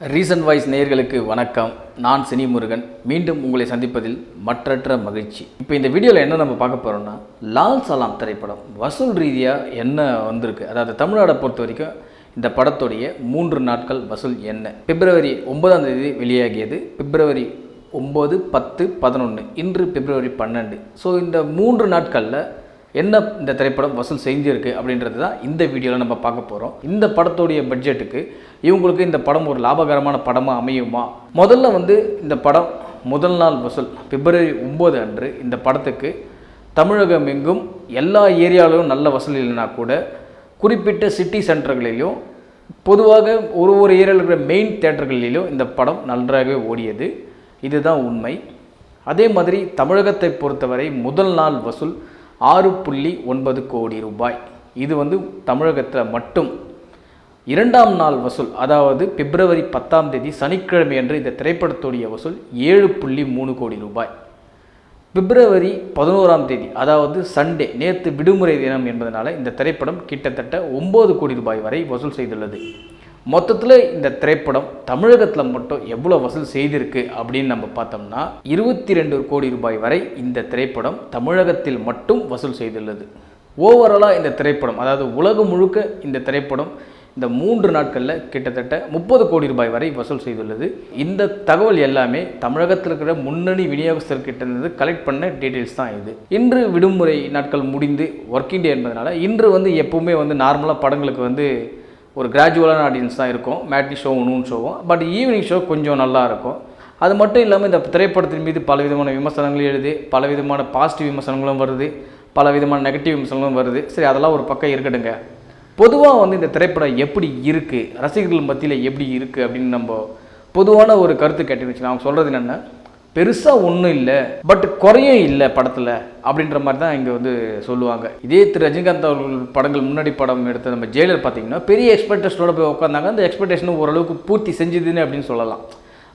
Reason voice நேயர்களுக்கு வணக்கம். நான் சினி முருகன். மீண்டும் உங்களை சந்திப்பதில் மற்றற்ற மகிழ்ச்சி. இப்போ இந்த வீடியோவில் என்ன நம்ம பார்க்க போகிறோம்னா, லால் சலாம் திரைப்படம் வசூல் ரீதியாக என்ன வந்திருக்கு, அதாவது தமிழ்நாடை பொறுத்த வரைக்கும் இந்த படத்துடைய 3 நாட்கள் வசூல் என்ன. பிப்ரவரி 9ஆம் தேதி வெளியாகியது. பிப்ரவரி 9, 10, 11, இன்று பிப்ரவரி 12. ஸோ இந்த 3 நாட்களில் என்ன இந்த திரைப்படம் வசூல் செஞ்சிருக்கு அப்படின்றது தான் இந்த வீடியோவில் நம்ம பார்க்க போகிறோம். இந்த படத்துடைய பட்ஜெட்டுக்கு இவங்களுக்கு இந்த படம் ஒரு லாபகரமான படமாக அமையுமா? முதல்ல இந்த படம் முதல் நாள் வசூல் பிப்ரவரி 9 அன்று இந்த படத்துக்கு தமிழகம் எங்கும் எல்லா ஏரியாவிலும் நல்ல வசூல் இல்லைனா கூட குறிப்பிட்ட சிட்டி சென்டர்களிலும் பொதுவாக ஒரு ஏரியாவில் இருக்கிற மெயின் தியேட்டர்களிலும் இந்த படம் நன்றாகவே ஓடியது. இதுதான் உண்மை. அதே மாதிரி தமிழகத்தை பொறுத்தவரை முதல் நாள் வசூல் 6.9 கோடி ரூபாய். இது தமிழகத்தில் மட்டும். இரண்டாம் நாள் வசூல், அதாவது பிப்ரவரி 10ஆம் தேதி சனிக்கிழமை அன்று இந்த திரைப்படத்துடைய வசூல் 7.3 கோடி ரூபாய். பிப்ரவரி 11ஆம் தேதி, அதாவது சண்டே, நேற்று விடுமுறை தினம் என்பதனால இந்த திரைப்படம் கிட்டத்தட்ட 9 கோடி ரூபாய் வரை வசூல் செய்துள்ளது. மொத்தத்தில் இந்த திரைப்படம் தமிழகத்தில் மட்டும் எவ்வளோ வசூல் செய்திருக்கு அப்படின்னு நம்ம பார்த்தோம்னா 22 கோடி ரூபாய் வரை இந்த திரைப்படம் தமிழகத்தில் மட்டும் வசூல் செய்துள்ளது. ஓவராலாக இந்த திரைப்படம், அதாவது உலகம் முழுக்க இந்த திரைப்படம் இந்த 3 நாட்களில் கிட்டத்தட்ட 30 கோடி ரூபாய் வரை வசூல் செய்துள்ளது. இந்த தகவல் எல்லாமே தமிழகத்தில் இருக்கிற முன்னணி விநியோகஸ்தர்கிட்ட இருந்து கலெக்ட் பண்ண டீட்டெயில்ஸ் தான் இது. இன்று விடுமுறை நாட்கள் முடிந்து ஒர்க்கிங் டே என்பதனால இன்று எப்போவுமே நார்மலாக படங்களுக்கு ஒரு கிராஜுவலான ஆடியன்ஸ் தான் இருக்கும். மேட்னி ஷோவும் நூன் ஷோவும். பட் ஈவினிங் ஷோ கொஞ்சம் நல்லா இருக்கும். அது மட்டும் இல்லாமல் இந்த திரைப்படத்தின் மீது பலவிதமான விமர்சனங்களும் எழுது, பலவிதமான பாசிட்டிவ் விமர்சனங்களும் வருது, பலவிதமான நெகட்டிவ் விமர்சனங்களும் வருது. சரி, அதெல்லாம் ஒரு பக்கம் இருக்கட்டுங்க. பொதுவாக இந்த திரைப்படம் எப்படி இருக்குது, ரசிகர்கள் மத்தியில் எப்படி இருக்குது அப்படின்னு நம்ம பொதுவான ஒரு கருத்து கேட்டுன்னு வச்சுக்கலாம். அவங்க சொல்கிறது என்னென்னா, பெருசாக ஒன்றும் இல்லை, பட் குறையும் இல்லை படத்தில் அப்படின்ற மாதிரி தான் இங்கே சொல்லுவாங்க. இதே திரு ரஜினிகாந்த் அவர்கள் படங்கள் முன்னாடி படம் எடுத்த நம்ம ஜெயிலர் பார்த்திங்கன்னா பெரிய எக்ஸ்பெக்டேஷனோட போய் உட்காந்தாங்க. அந்த எக்ஸ்பெக்டேஷனும் ஓரளவுக்கு பூர்த்தி செஞ்சுதுன்னு அப்படின்னு சொல்லலாம்.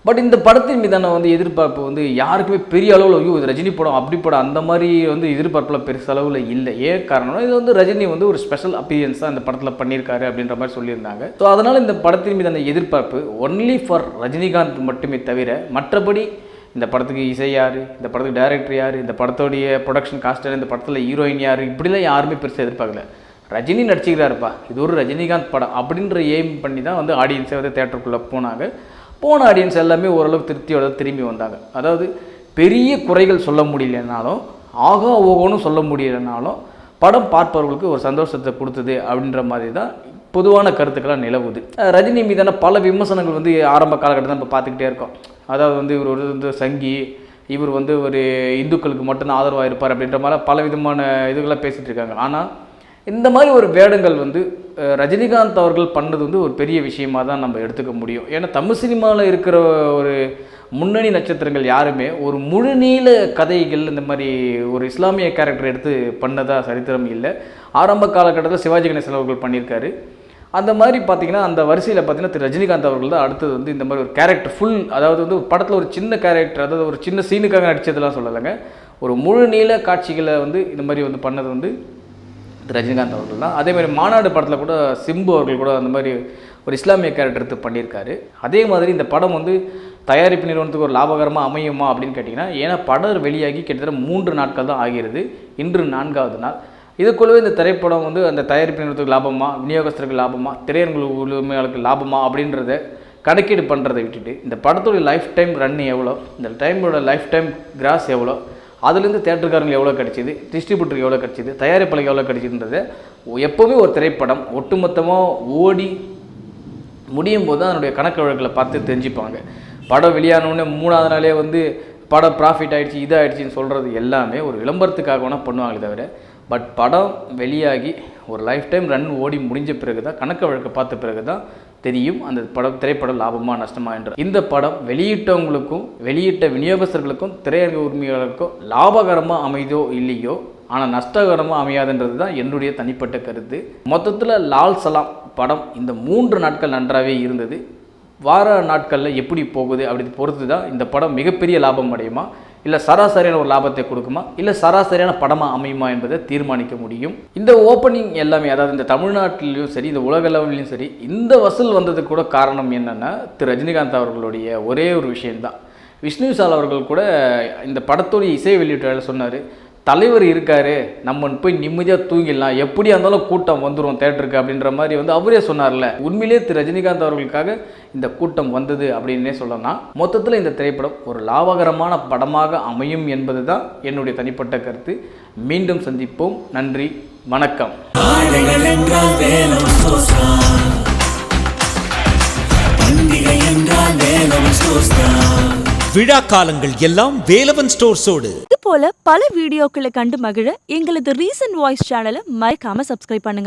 பட் இந்த படத்தின் மீதான எதிர்பார்ப்பு யாருக்குமே பெரிய அளவில் ஐயோ இது ரஜினி படம் அப்படி படம் அந்த மாதிரி எதிர்பார்ப்பில் பெருசு அளவில் இல்லை. ஏன் காரணம்னா இது ரஜினி ஒரு ஸ்பெஷல் அப்பீரியன்ஸாக இந்த படத்தில் பண்ணியிருக்காரு அப்படின்ற மாதிரி சொல்லியிருந்தாங்க. ஸோ அதனால் இந்த படத்தின் மீதான எதிர்பார்ப்பு ஒன்லி ஃபார் ரஜினிகாந்த் மட்டுமே தவிர மற்றபடி இந்த படத்துக்கு இசை யார், இந்த படத்துக்கு டைரக்டர் யார், இந்த படத்தோடைய ப்ரொடக்ஷன் காஸ்டர், இந்த படத்தில் ஹீரோயின் யார், இப்படிலாம் யாருமே பெருசாக எதிர்பார்க்கல. ரஜினி நடிச்சுக்கிறாருப்பா, இது ஒரு ரஜினிகாந்த் படம் அப்படின்ற எய்ம் பண்ணி தான் ஆடியன்ஸை தேட்டருக்குள்ளே போனாங்க. போன ஆடியன்ஸ் எல்லாமே ஓரளவுக்கு திருப்தியோட திரும்பி வந்தாங்க. அதாவது பெரிய குறைகள் சொல்ல முடியலனாலும் ஆகா ஓகோன்னு சொல்ல முடியலனாலும் படம் பார்ப்பவர்களுக்கு ஒரு சந்தோஷத்தை கொடுத்தது அப்படின்ற மாதிரி தான் பொதுவான கருத்துக்களாக நிலவுது. ரஜினி மீதான பல விமர்சனங்கள் ஆரம்ப காலகட்டத்தில் நம்ம பார்த்துக்கிட்டே இருக்கோம். அதாவது இவர் ஒரு சங்கி, இவர் ஒரு இந்துக்களுக்கு மட்டும்தான் ஆதரவாக இருப்பார் அப்படின்ற மாதிரி பல விதமான இதுகளாக பேசிகிட்டு இருக்காங்க. ஆனால் இந்த மாதிரி ஒரு வேடங்கள் ரஜினிகாந்த் அவர்கள் பண்ணது ஒரு பெரிய விஷயமாக தான் நம்ம எடுத்துக்க முடியும். ஏன்னா தமிழ் சினிமாவில் இருக்கிற ஒரு முன்னணி நட்சத்திரங்கள் யாருமே ஒரு முழுநீள கதைகள் இந்த மாதிரி ஒரு இஸ்லாமிய கேரக்டர் எடுத்து பண்ணதா சரித்திரம் இல்லை. ஆரம்ப காலகட்டத்தில் சிவாஜி கணேசன் அவர்கள் பண்ணியிருக்காரு. அந்த மாதிரி பார்த்திங்கன்னா அந்த வரிசையில் பார்த்திங்கன்னா திரு ரஜினிகாந்த் அவர்கள் தான் அடுத்தது இந்த மாதிரி ஒரு கேரக்டர் ஃபுல், அதாவது படத்தில் ஒரு சின்ன கேரக்டர், அதாவது ஒரு சின்ன சீனுக்காக நடித்ததெல்லாம் சொல்லலைங்க, ஒரு முழு நீள காட்சிகளை இந்த மாதிரி பண்ணது திரு ரஜினிகாந்த் அவர்கள் தான். அதேமாதிரி மாநாடு படத்தில் கூட சிம்பு அவர்கள் கூட அந்த மாதிரி ஒரு இஸ்லாமிய கேரக்டர் எடுத்து பண்ணியிருக்காரு. அதே மாதிரி இந்த படம் தயாரிப்பு நிறுவனத்துக்கு ஒரு லாபகரமாக அமையுமா அப்படின்னு கேட்டிங்கன்னா, ஏன்னா படம் வெளியாகி கிட்டத்தட்ட 3 நாட்கள் தான் ஆகிறது. இன்று 4ஆவது நாள். இதுக்குள்ளவே இந்த திரைப்படம் அந்த தயாரிப்பு நிறுவனத்துக்கு லாபமா, விநியோகஸ்தருக்கு லாபமா, திரையரங்கு உரிமையாளருக்கு லாபமா அப்படின்றத கணக்கீடு பண்ணுறதை விட்டுட்டு இந்த படத்தோடைய லைஃப் டைம் ரன் எவ்வளோ, இந்த டைமோட லைஃப் டைம் கிராஸ் எவ்வளோ, அதுலேருந்து தேட்டருக்காரங்களுக்கு எவ்வளோ கிடச்சிது, டிஸ்ட்ரிபியூட்டருக்கு எவ்வளோ கிடச்சிது, தயாரிப்பாளருக்கு எவ்வளோ கிடச்சிதுன்றதை எப்போவுமே ஒரு திரைப்படம் ஒட்டுமொத்தமாக ஓடி முடியும் போது தான் அதனுடைய கணக்கு வழக்குகளை பார்த்து தெரிஞ்சுப்பாங்க. படம் வெளியானோடனே 3ஆவது நாளே படம் ப்ராஃபிட் ஆகிடுச்சு இதாகிடுச்சின்னு சொல்கிறது எல்லாமே ஒரு விளம்பரத்துக்காக வேணால் பண்ணுவாங்களே தவிர, பட் படம் வெளியாகி ஒரு லைஃப் டைம் ரன் ஓடி முடிஞ்ச பிறகு தான் கணக்கு வழக்கை பார்த்த பிறகு தான் தெரியும் அந்த திரைப்படம் லாபமாக நஷ்டமாக என்று. இந்த படம் வெளியிட்டவங்களுக்கும் வெளியிட்ட விநியோகஸ்தர்களுக்கும் திரையரங்க உரிமையாளருக்கும் லாபகரமாக அமைதோ இல்லையோ, ஆனால் நஷ்டகரமாக அமையாதுன்றது தான் என்னுடைய தனிப்பட்ட கருத்து. மொத்தத்தில் லால் சலாம் படம் இந்த 3 நாட்கள் நன்றாகவே இருந்தது. வார நாட்களில் எப்படி போகுது அப்படி பொறுத்து தான் இந்த படம் மிகப்பெரிய லாபம் அடையுமா இல்லை சராசரியான ஒரு லாபத்தை கொடுக்குமா, இல்லை சராசரியான படமாக அமையுமா என்பதை தீர்மானிக்க முடியும். இந்த ஓப்பனிங் எல்லாமே, அதாவது இந்த தமிழ்நாட்டிலையும் சரி, இந்த உலக அளவிலையும் சரி, இந்த வசூல் வந்ததுக்கு கூட காரணம் என்னென்னா திரு ரஜினிகாந்த் அவர்களுடைய ஒரே ஒரு விஷயம்தான். விஷ்ணு விஷால் அவர்கள் கூட இந்த படத்தோடைய இசை வெளியீட்டு சொன்னார், தலைவர் இருக்கார், நம்ம போய் நிம்மதியாக தூங்கிடலாம், எப்படியா இருந்தாலும் கூட்டம் வந்துடும் தேட்டருக்கு அப்படின்ற மாதிரி அவரே சொன்னார்ல. உண்மையிலே திரு ரஜினிகாந்த் அவர்களுக்காக இந்த கூட்டம் வந்தது அப்படின்னே சொல்லலாம். மொத்தத்தில் இந்த திரைப்படம் ஒரு லாபகரமான படமாக அமையும் என்பது தான் என்னுடைய தனிப்பட்ட கருத்து. மீண்டும் சந்திப்போம். நன்றி, வணக்கம். விழா காலங்கள் எல்லாம் வேலவன் ஸ்டோர்ஸோடு. இது போல பல வீடியோக்களை கண்டு மகிழ எங்களது ரீசன்ட் வாய்ஸ் சேனலை மறக்காம சப்ஸ்கிரைப் பண்ணுங்க.